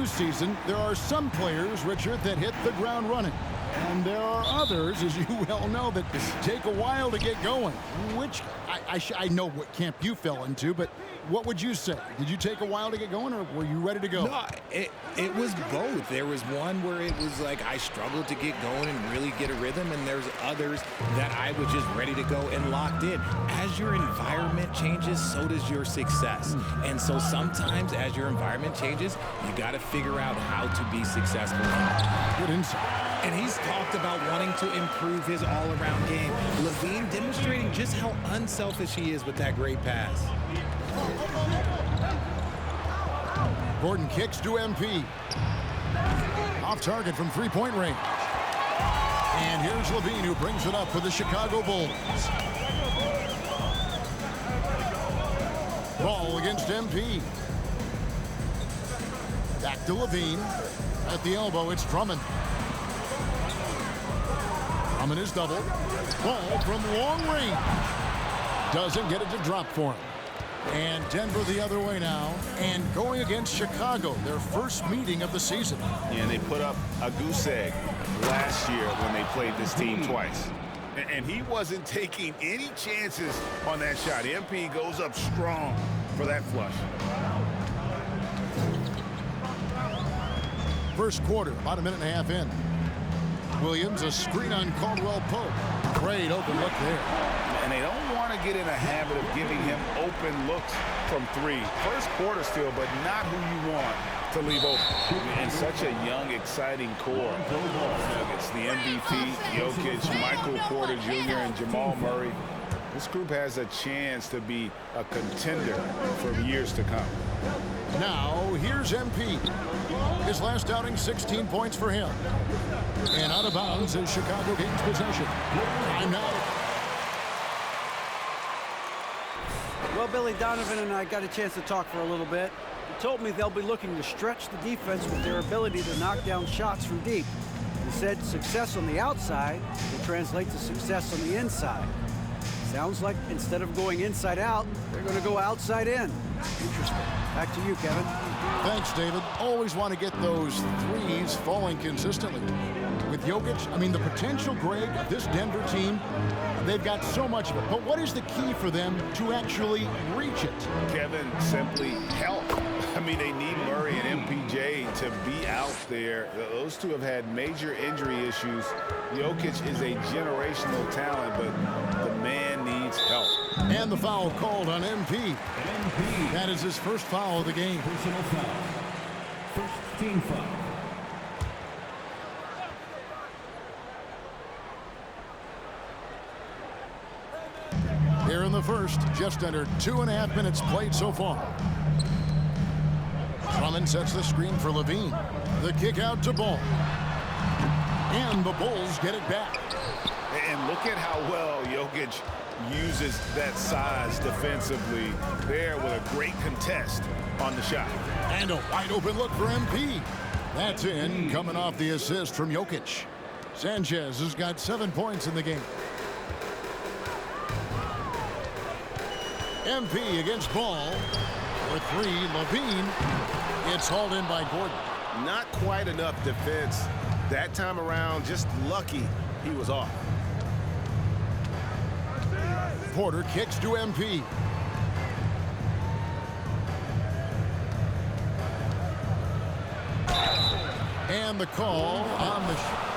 new season, there are some players, Richard, that hit the ground running. And there are others, as you well know, that take a while to get going. Which, I know what camp you fell into, but what would you say? Did you take a while to get going, or were you ready to go? No, it was both. There was one where it was like I struggled to get going and really get a rhythm, and there's others that I was just ready to go and locked in. As your environment changes, so does your success. And so sometimes as your environment changes, you got to figure out how to be successful. Good insight. And he's talked about wanting to improve his all-around game. LaVine demonstrating just how unselfish he is with that great pass. Gordon kicks to MP. Off target from three-point range. And here's LaVine, who brings it up for the Chicago Bulls. Ball against MP. Back to LaVine. At the elbow, it's Drummond. Drummond is doubled. Ball from long range. Doesn't get it to drop for him. And Denver the other way now, and going against Chicago, their first meeting of the season. And they put up a goose egg last year when they played this team twice. And he wasn't taking any chances on that shot. MP goes up strong for that flush. First quarter, about a minute and a half in. Williams, a screen on Caldwell Pope. Great open look there. And they don't want to get in a habit of giving him open looks from three. First quarter still, but not who you want to leave open. And such a young, exciting core. It's the MVP, Jokic, Michael Porter Jr., and Jamal Murray. This group has a chance to be a contender for years to come. Now, here's MP. His last outing, 16 points for him. And out of bounds as Chicago gains possession. Time now. Well, Billy Donovan and I got a chance to talk for a little bit. He told me they'll be looking to stretch the defense with their ability to knock down shots from deep. He said success on the outside will translate to success on the inside. Sounds like instead of going inside out, they're going to go outside in. Interesting. Back to you, Kevin. Thanks, David. Always want to get those threes falling consistently. With Jokic, I mean, the potential, Greg, of this Denver team, they've got so much of it. But what is the key for them to actually reach it? Kevin, simply help. I mean, they need Murray and MPJ to be out there. Those two have had major injury issues. Jokic is a generational talent, but the man needs help. And the foul called on MP. That is his first foul of the game. Personal foul. First team foul. Here in the first, just under 2.5 minutes played so far. Drummond sets the screen for LaVine. The kick out to Ball. And the Bulls get it back. And look at how well Jokic uses that size defensively there with a great contest on the shot. And a wide open look for MP. That's in, coming off the assist from Jokic. Sanchez has got 7 points in the game. MP against Ball. For three, LaVine. It's hauled in by Gordon. Not quite enough defense that time around. Just lucky he was off. Porter kicks to MP. And the call on the shot.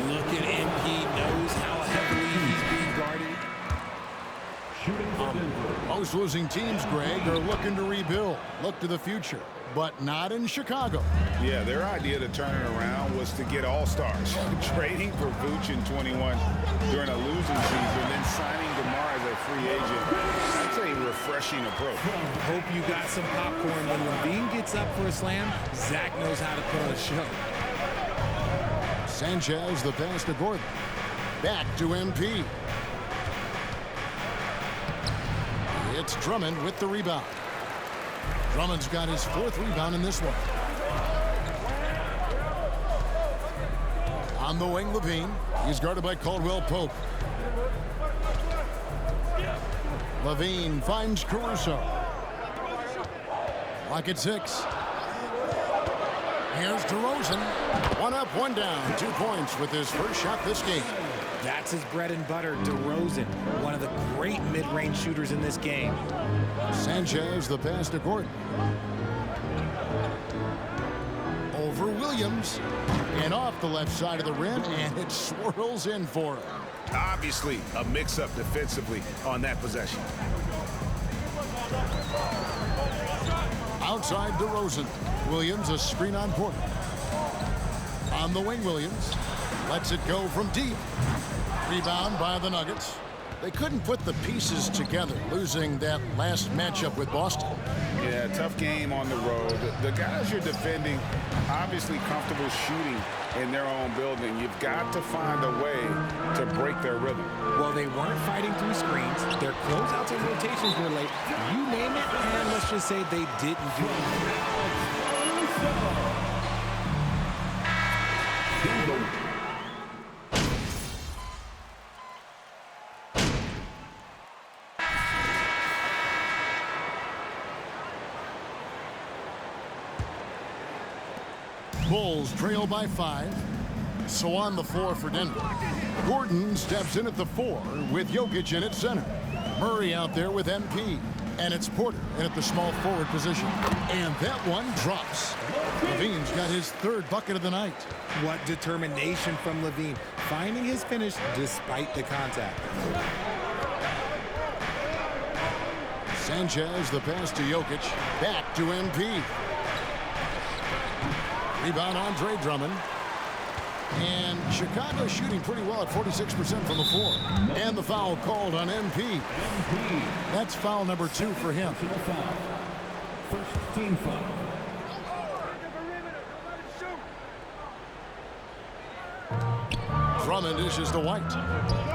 Look at MP, knows how heavily he's being guarded. Most losing teams, Greg, are looking to rebuild, look to the future, but not in Chicago. Yeah, their idea to turn it around was to get all-stars. Trading for Vooch in 21 during a losing season, then signing DeMar as a free agent. That's a refreshing approach. Hope you got some popcorn. When LaVine gets up for a slam, Zach knows how to put on a show. Sanchez, the pass to Gordon. Back to MP. It's Drummond with the rebound. Drummond's got his 4th rebound in this one. On the wing, LaVine. He's guarded by Caldwell Pope. LaVine finds Caruso. Clock at 6. Here's DeRozan. 1 up, 1 down. 2 points with his first shot this game. That's his bread and butter, DeRozan, one of the great mid-range shooters in this game. Sanchez, the pass to Gordon. Over Williams. And off the left side of the rim, and it swirls in for him. Obviously, a mix-up defensively on that possession. Outside DeRozan. Williams, a screen on Porter. On the wing, Williams. Lets it go from deep. Rebound by the Nuggets. They couldn't put the pieces together, losing that last matchup with Boston. Yeah, tough game on the road. The guys you're defending, obviously comfortable shooting in their own building. You've got to find a way to break their rhythm. Well, they weren't fighting through screens. Their closeouts and rotations were late. You name it, and let's just say they didn't do it. Bulls trail by 5. So on the floor for Denver. Gordon steps in at the 4 with Jokic in at center. Murray out there with MP. And it's Porter in at the small forward position. And that one drops. Levine's got his 3rd bucket of the night. What determination from Levine, finding his finish despite the contact. Sanchez, the pass to Jokic. Back to MP. Rebound, Andre Drummond. And Chicago shooting pretty well at 46% from the floor. And the foul called on MP. That's foul number 2 for him. First team foul. Drummond dishes to White.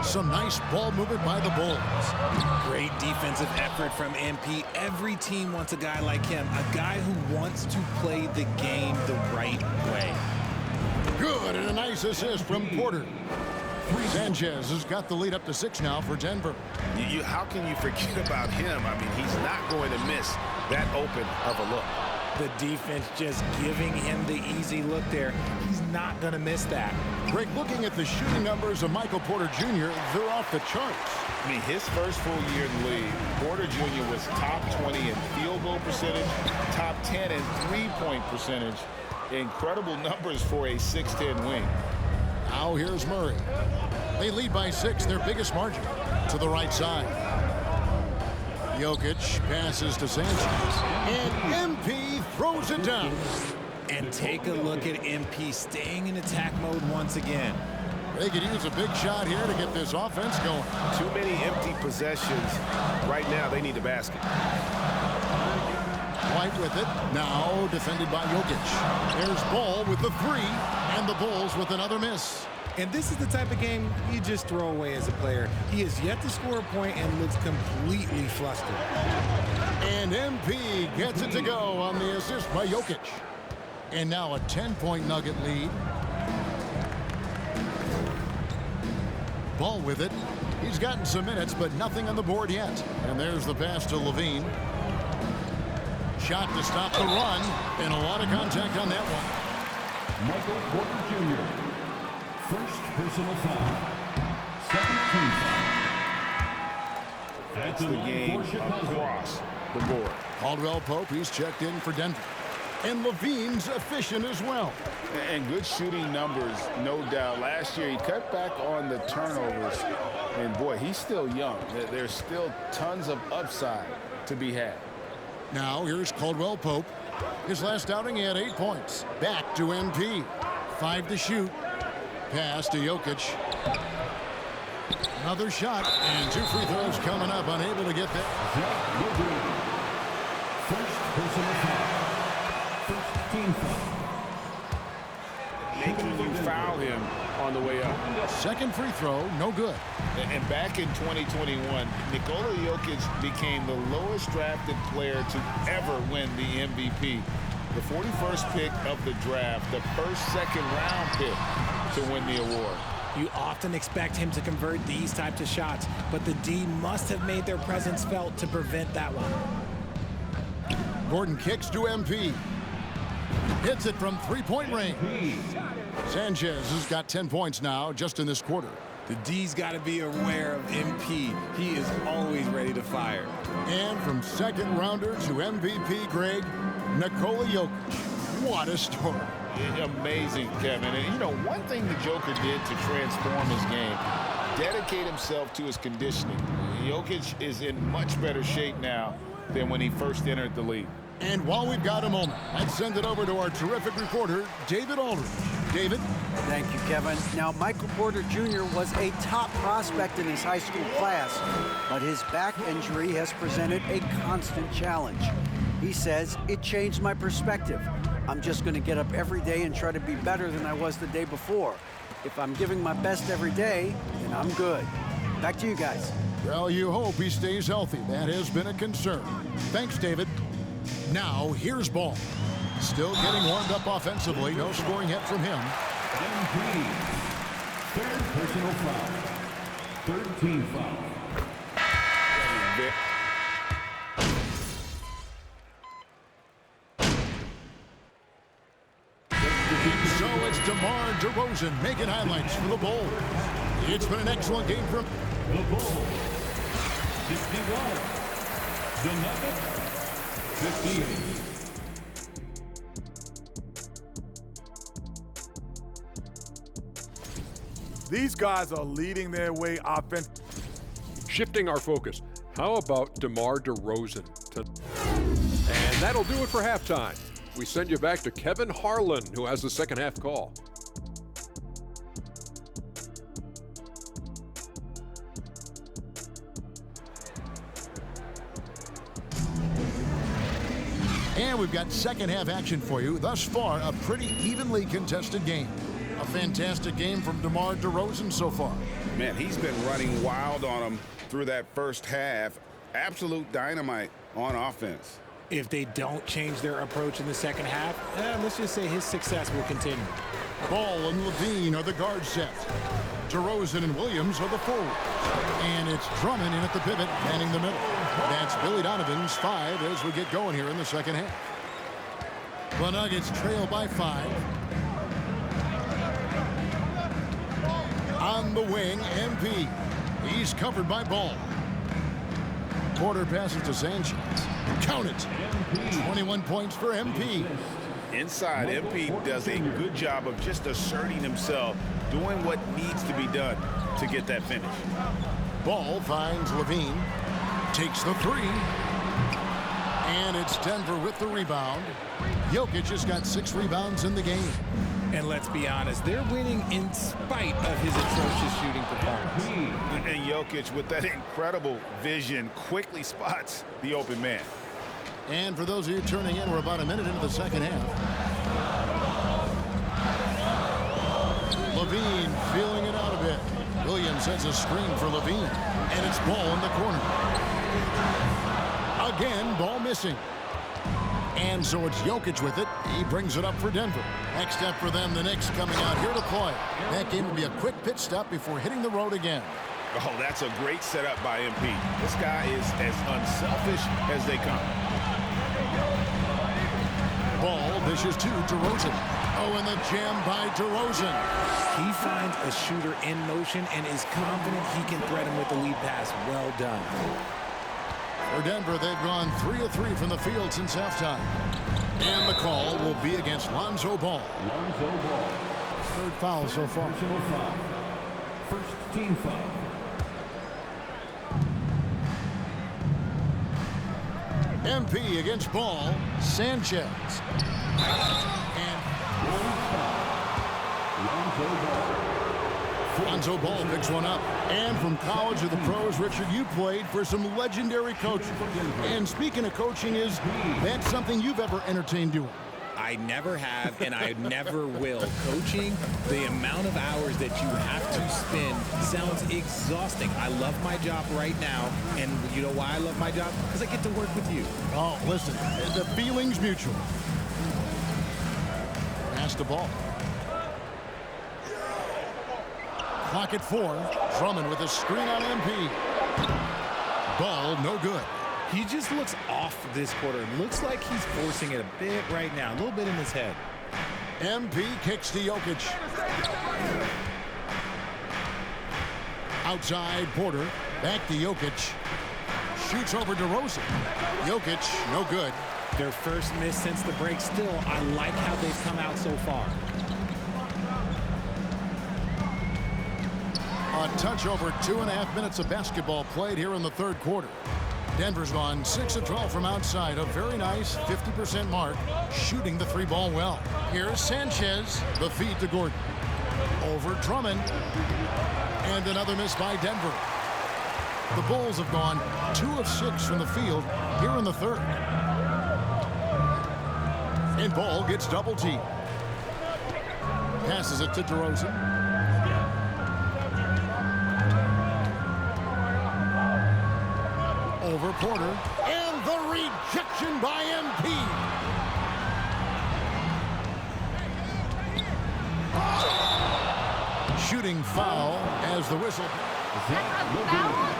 Some nice ball movement by the Bulls. Great defensive effort from MP. Every team wants a guy like him, a guy who wants to play the game the right way. Good, and a nice assist from Porter. Sanchez has got the lead up to 6 now for Denver. How can you forget about him? I mean, he's not going to miss that open of a look. The defense just giving him the easy look there. He's not going to miss that. Greg, looking at the shooting numbers of Michael Porter Jr., they're off the charts. I mean, his first full year in the league, Porter Jr. was top 20 in field goal percentage, top 10 in three-point percentage. Incredible numbers for a 6'10 wing. Now here's Murray. They lead by 6, their biggest margin, to the right side. Jokic passes to Sanchez. And MP throws it down. And take a look at MP staying in attack mode once again. They could use a big shot here to get this offense going. Too many empty possessions. Right now, they need a basket. White with it. Now defended by Jokic. There's Ball with the 3. And the Bulls with another miss. And this is the type of game you just throw away as a player. He has yet to score a point and looks completely flustered. And MP gets it to go on the assist by Jokic. And now a 10-point Nugget lead. Ball with it. He's gotten some minutes, but nothing on the board yet. And there's the pass to Levine. Shot to stop the run. And a lot of contact on that one. Michael Porter Jr. First personal foul. Second team foul. That's the game across the board. Caldwell Pope, he's checked in for Denver. And Levine's efficient as well. And good shooting numbers, no doubt. Last year, he cut back on the turnovers. And, boy, he's still young. There's still tons of upside to be had. Now, here's Caldwell Pope. His last outing, he had 8 points. Back to MP. 5 to shoot. Pass to Jokic. Another shot. And 2 free throws coming up. Unable to get that. First personal foul. First team foul. Making you foul him on the way up. Second free throw, no good. And back in 2021, Nikola Jokic became the lowest drafted player to ever win the MVP. The 41st pick of the draft, the first second-round pick to win the award. You often expect him to convert these types of shots, but the D must have made their presence felt to prevent that one. Gordon kicks to MP. Hits it from three-point range. Sanchez has got 10 points now just in this quarter. The D's got to be aware of MP. He is always ready to fire. And from second rounder to MVP, Greg, Nikola Jokic. What a story. Amazing, Kevin. And, you know, one thing the Joker did to transform his game, dedicate himself to his conditioning. Jokic is in much better shape now than when he first entered the league. And while we've got a moment, let's send it over to our terrific reporter, David Aldridge. David? Thank you, Kevin. Now, Michael Porter Jr. was a top prospect in his high school class, but his back injury has presented a constant challenge. He says, it changed my perspective. I'm just going to get up every day and try to be better than I was the day before. If I'm giving my best every day, then I'm good. Back to you guys. Well, you hope he stays healthy. That has been a concern. Thanks, David. Now, here's Ball. Still getting warmed up offensively. No scoring yet from him. MP. Third personal foul. 13 foul. So it's DeMar DeRozan making highlights for the Bulls. It's been an excellent game from The Bulls. 61. The Nuggets. 58. These guys are leading their way offense. Shifting our focus, how about DeMar DeRozan? And that'll do it for halftime. We send you back to Kevin Harlan, who has the second half call. And we've got second half action for you. Thus far, a pretty evenly contested game. A fantastic game from DeMar DeRozan so far. Man, he's been running wild on them through that first half. Absolute dynamite on offense. If they don't change their approach in the second half, let's just say his success will continue. Ball and Levine are the guard sets. DeRozan and Williams are the forwards. And it's Drummond in at the pivot, manning the middle. That's Billy Donovan's 5 as we get going here in the second half. The Nuggets trail by 5. On the wing, MP. He's covered by Ball. Porter passes to Sanchez. Count it. 21 points for MP. Inside, MP does a good job of just asserting himself, doing what needs to be done to get that finish. Ball finds Levine. Takes the 3. And it's Denver with the rebound. Jokic has got 6 rebounds in the game. And let's be honest, they're winning in spite of his atrocious shooting performance. And Jokic, with that incredible vision, quickly spots the open man. And for those of you turning in, we're about a minute into the second half. Levine feeling it out a bit. Williams sets a screen for Levine. And it's Ball in the corner. Again, Ball missing. And so it's Jokic with it. He brings it up for Denver. Next step for them, the Knicks coming out here to play. That game will be a quick pit stop before hitting the road again. Oh, that's a great setup by MP. This guy is as unselfish as they come. Ball dishes to DeRozan. Oh, and the jam by DeRozan. He finds a shooter in motion and is confident he can thread him with the lead pass. Well done. For Denver, they've gone 3 of 3 from the field since halftime. And the call will be against Lonzo Ball. Lonzo Ball. Third foul so far. Personal foul. First team foul. MP against Ball. Sanchez. And Lonzo Ball. Lonzo Ball picks one up. And from college to the pros, Richard, you played for some legendary coaching. And speaking of coaching, is that something you've ever entertained doing? I never have, and I never will. Coaching, the amount of hours that you have to spend sounds exhausting. I love my job right now, and you know why I love my job? Because I get to work with you. Oh, listen, the feeling's mutual. Pass the ball. Clock at 4. Drummond with a screen on MP. Ball, no good. He just looks off this quarter. It looks like he's forcing it a bit right now, a little bit in his head. MP kicks to Jokic. Outside Porter. Back to Jokic. Shoots over DeRozan. Jokic, no good. Their first miss since the break. Still, I like how they've come out so far. A touch over 2.5 minutes of basketball played here in the third quarter. Denver's gone 6 of 12 from outside. A very nice 50% mark, shooting the three ball well. Here's Sanchez. The feed to Gordon. Over Drummond. And another miss by Denver. The Bulls have gone 2 of 6 from the field here in the third. And Ball gets double teamed. Passes it to DeRozan. Over Porter, and the rejection by MP. Shooting foul as the whistle. That will be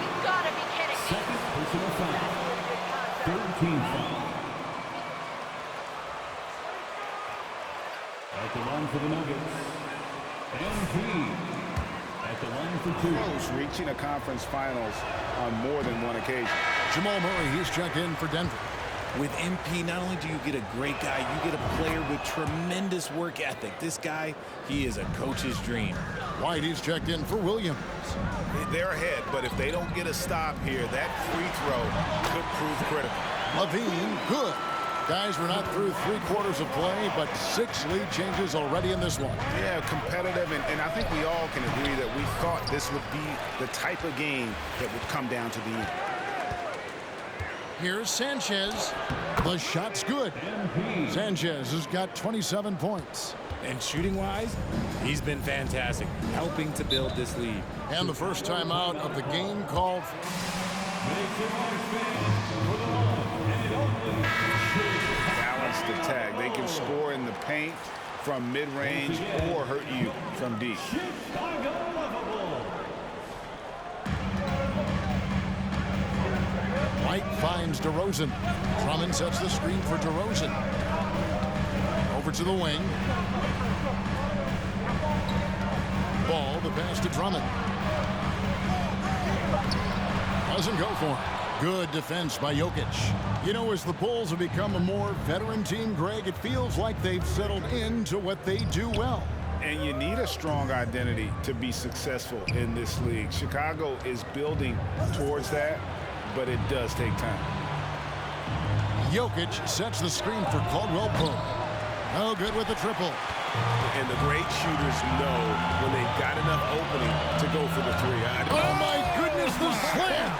You gotta be kidding me. second personal foul. Third team foul. At the line for the Nuggets, MP. At the line for 2. Close, reaching a conference finals on more than one occasion. Jamal Murray, he's checked in for Denver. With MP, not only do you get a great guy, you get a player with tremendous work ethic. This guy, he is a coach's dream. White, he's checked in for Williams. They're ahead, but if they don't get a stop here, that free throw could prove critical. Levine, good. Guys, we're not through 3 quarters of play, but 6 lead changes already in this one. Yeah, competitive, and I think we all can agree that we thought this would be the type of game that would come down to the end. Here's Sanchez. The shot's good. Sanchez has got 27 points. And shooting-wise, he's been fantastic, helping to build this lead. And the first time out of the game called. Balanced attack. They can score in the paint from mid-range or hurt you from deep. White finds DeRozan. Drummond sets the screen for DeRozan. Over to the wing. Ball, the pass to Drummond. Doesn't go for him. Good defense by Jokic. You know, as the Bulls have become a more veteran team, Greg, it feels like they've settled into what they do well. And you need a strong identity to be successful in this league. Chicago is building towards that, but it does take time. Jokic sets the screen for Caldwell Pope. No good with the triple. And the great shooters know when they've got enough opening to go for the three. Oh my goodness, the slam!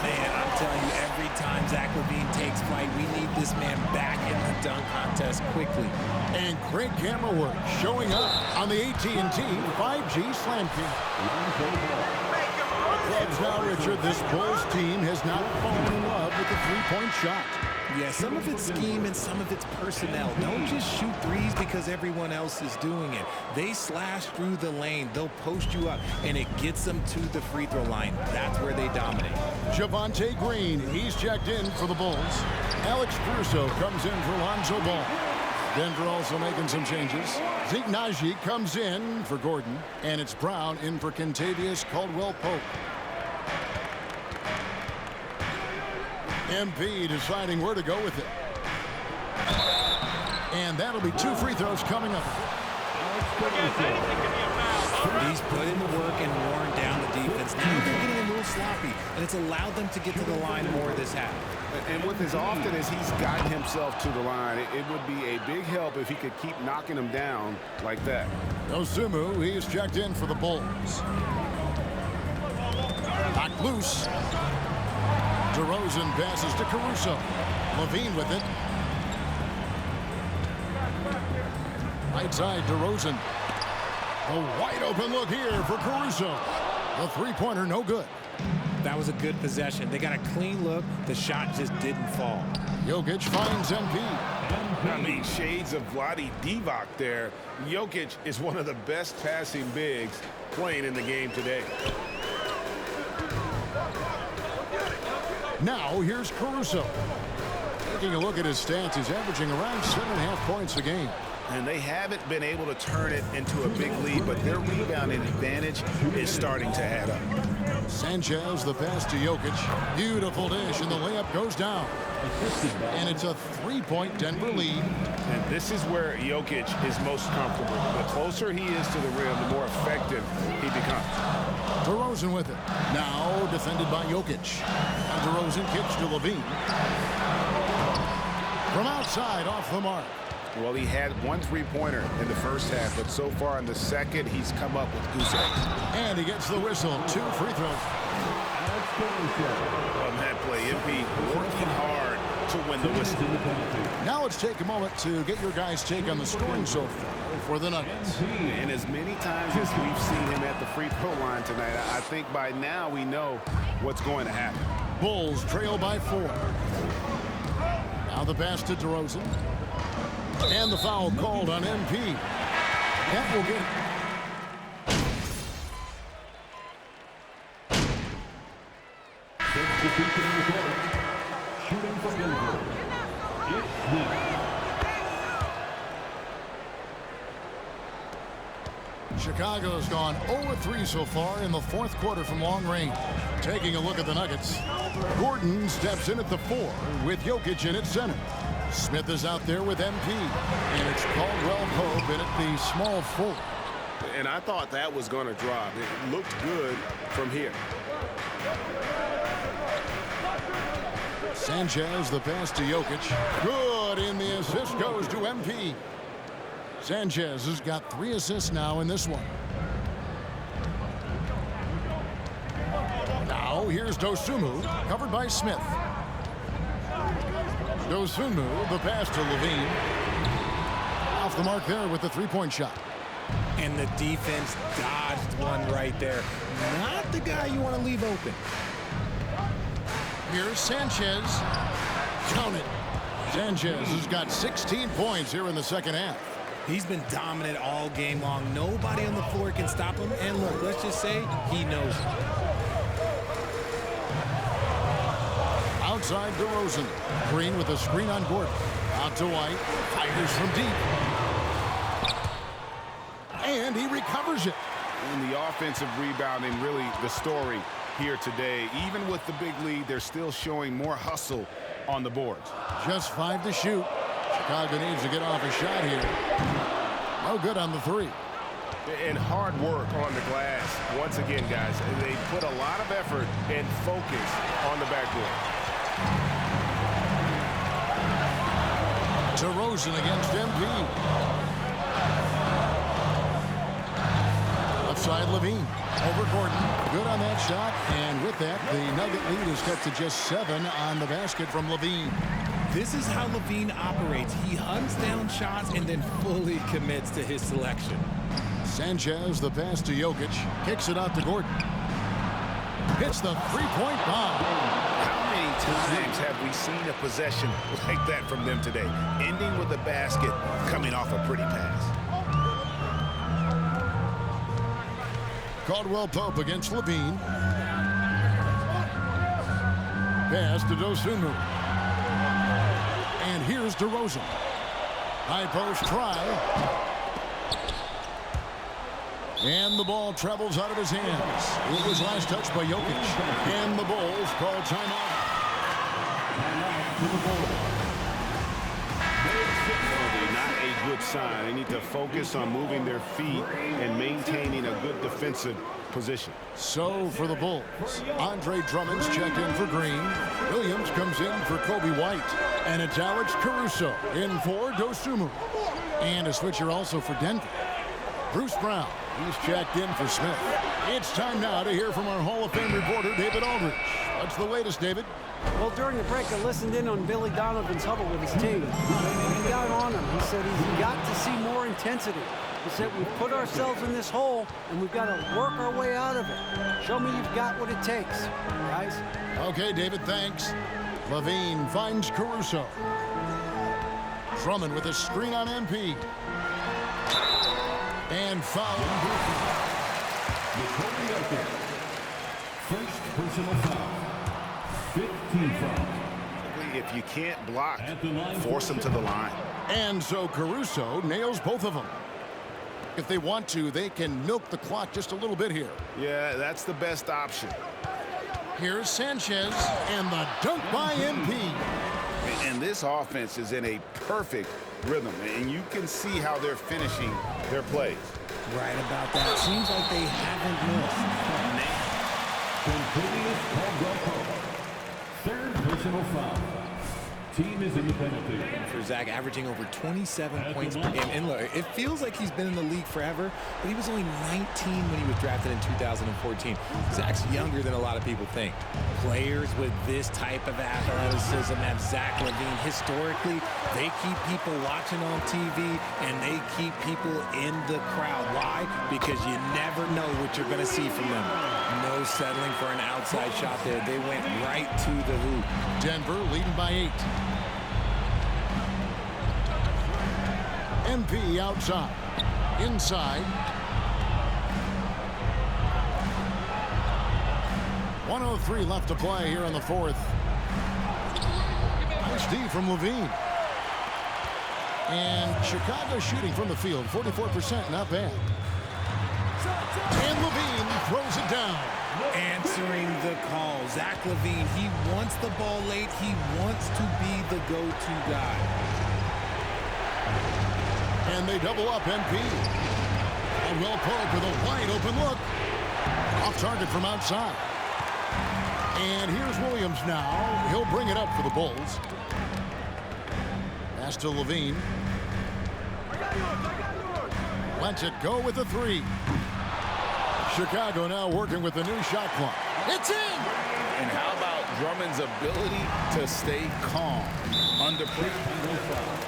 Man, I'm telling you, every time Zach LaVine takes flight, we need this man back in the dunk contest quickly. And great camera work showing up on the AT&T 5G Slam King. Clubs now, Richard, this Bulls team has not fallen in love with the three-point shot. Yeah, some of it's scheme and some of it's personnel. Don't just shoot threes because everyone else is doing it. They slash through the lane. They'll post you up, and it gets them to the free throw line. That's where they dominate. Javonte Green, he's checked in for the Bulls. Alex Caruso comes in for Lonzo Ball. Denver also making some changes. Zeke Naji comes in for Gordon, and it's Brown in for Kentavious Caldwell-Pope. MP deciding where to go with it. And that'll be 2 free throws coming up. He's put in the work and worn down the defense. Now they're getting a little sloppy, and it's allowed them to get to the line more this half. And with as often as he's gotten himself to the line, it would be a big help if he could keep knocking them down like that. Osumu, he's checked in for the Bulls. Knocked loose. DeRozan passes to Caruso. Levine with it. Right side, DeRozan. A wide open look here for Caruso. The three-pointer, no good. That was a good possession. They got a clean look. The shot just didn't fall. Jokic finds MP. I mean, shades of Vlade Divac there. Jokic is one of the best passing bigs playing in the game today. Now here's Caruso. Taking a look at his stats, he's averaging around 7.5 points a game. And they haven't been able to turn it into a big lead, but their rebounding advantage is starting to add up. Sanchez, the pass to Jokic. Beautiful dish, and the layup goes down. And it's a 3-point Denver lead. And this is where Jokic is most comfortable. The closer he is to the rim, the more effective he becomes. DeRozan with it. Now defended by Jokic. And DeRozan kicks to Levine. From outside, off the mark. Well, he had 1 3-pointer in the first half, but so far in the second, he's come up with goose eggs. And he gets the whistle. 2 free throws. On that play, MP working hard to win the whistle. Now let's take a moment to get your guys' take on the scoring so far for the Nuggets. And as many times as we've seen him at the free throw line tonight, I think by now we know what's going to happen. Bulls trail by 4. Now the pass to DeRozan. And the foul called on MP. That will get Shooting for Denver. It's Smith. Chicago's gone 0-3 so far in the fourth quarter from long range. Taking a look at the Nuggets. Gordon steps in at the 4 with Jokic in at center. Smith is out there with MP. And it's Caldwell Pope in at the small 4. And I thought that was going to drop. It looked good from here. Sanchez, the pass to Jokic. Good, and the assist goes to MP. Sanchez has got 3 assists now in this one. Now here's Dosunmu, covered by Smith. Dosunmu, the pass to Levine. Off the mark there with the 3-point shot. And the defense dodged one right there. Not the guy you want to leave open. Here's Sanchez. Count it. Sanchez has got 16 points here in the second half. He's been dominant all game long. Nobody on the floor can stop him. And look, let's just say he knows it. Outside DeRozan. Green with a screen on Gordon. Out to White. Fires from deep. And he recovers it. And the offensive rebounding, really the story here today. Even with the big lead, they're still showing more hustle on the boards. Just 5 to shoot. Chicago needs to get off a shot here. No good on the 3. And hard work on the glass. Once again, guys, they put a lot of effort and focus on the backboard. DeRozan against MP. Left side Levine. Over Gordon. Good on that shot. And with that, the Nugget lead is cut to just 7 on the basket from Levine. This is how Levine operates. He hunts down shots and then fully commits to his selection. Sanchez, the pass to Jokic. Kicks it out to Gordon. Hits the 3-point bomb. How many times have we seen a possession like that from them today? Ending with a basket, coming off a pretty pass. Caldwell Pope against Levine. Pass to Dosunmu. And here's DeRozan. High post try. And the ball travels out of his hands. It was last touched by Jokic. And the Bulls call timeout. Not a good sign. They need to focus on moving their feet and maintaining a good defensive position. So for the Bulls, Andre Drummond's checked in for Green. Williams comes in for Kobe White. And it's Alex Caruso in for Dosunmu. And a switcher also for Denver. Bruce Brown, he's checked in for Smith. It's time now to hear from our Hall of Fame reporter, David Aldridge. What's the latest, David? Well, during the break, I listened in on Billy Donovan's huddle with his team. He got on him. He said he's got to see more intensity. He said we've put ourselves in this hole, and we've got to work our way out of it. Show me you've got what it takes, guys. Okay, David, thanks. Levine finds Caruso. Drummond with a screen on MP. And foul. First personal foul. 15 foul. If you can't block, At the line force them to the line. And so Caruso nails both of them. If they want to, they can milk the clock just a little bit here. Yeah, that's the best option. Here's Sanchez, and the dunk by MP. And this offense is in a perfect rhythm, and you can see how they're finishing their plays. Right about that. Seems like they haven't missed. Quintilius Caldwell-Pope. Third personal foul. Team is in the penalty. For Zach, averaging over 27 points per game. And look, it feels like he's been in the league forever, but he was only 19 when he was drafted in 2014. Zach's younger than a lot of people think. Players with this type of athleticism have Zach LaVine. Historically, they keep people watching on TV, and they keep people in the crowd. Why? Because you never know what you're going to see from them. No settling for an outside shot there. They went right to the hoop. Denver leading by 8. MP outside. Inside. 1:03 left to play here in the fourth. Nice D from LaVine. And Chicago shooting from the field, 44%, not bad. And LaVine throws it down. Answering the call. Zach LaVine, he wants the ball late. He wants to be the go-to guy. And they double up MP. Caldwell-Pope with a wide open look. Off target from outside. And here's Williams now. He'll bring it up for the Bulls. Pass to LaVine. Lets it go with the 3. Chicago now working with the new shot clock. It's in! And how about Drummond's ability to stay calm under pressure?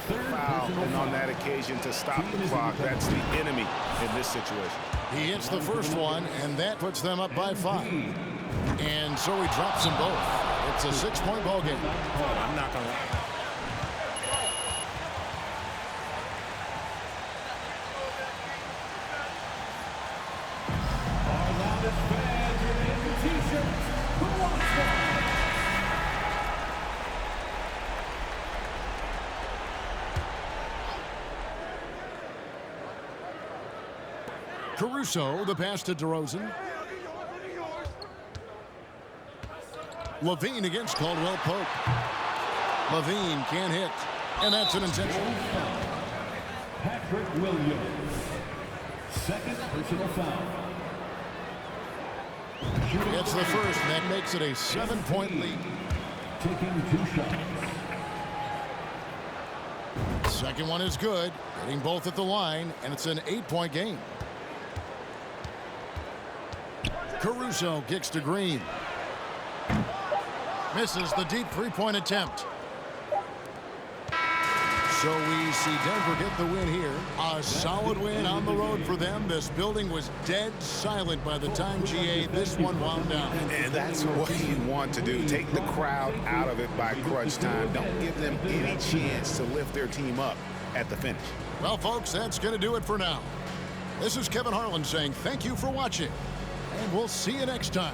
Foul, and on that occasion to stop the clock. That's the enemy in this situation. He hits the first one, and that puts them up by 5. And so he drops them both. It's a 6-point ball game. I'm not going to lie. Caruso, the pass to DeRozan. LaVine against Caldwell-Pope. LaVine can't hit, and that's an intentional. Patrick Williams. Second personal foul. It's the first, and that makes it a 7-point lead. Taking 2 shots. Second one is good, hitting both at the line, and it's an 8-point game. Caruso kicks to Green. Misses the deep 3-point attempt. So we see Denver get the win here. A solid win on the road for them. This building was dead silent by the time GA this one wound down. And that's what you want to do. Take the crowd out of it by crunch time. Don't give them any chance to lift their team up at the finish. Well, folks, that's going to do it for now. This is Kevin Harlan saying thank you for watching, and we'll see you next time.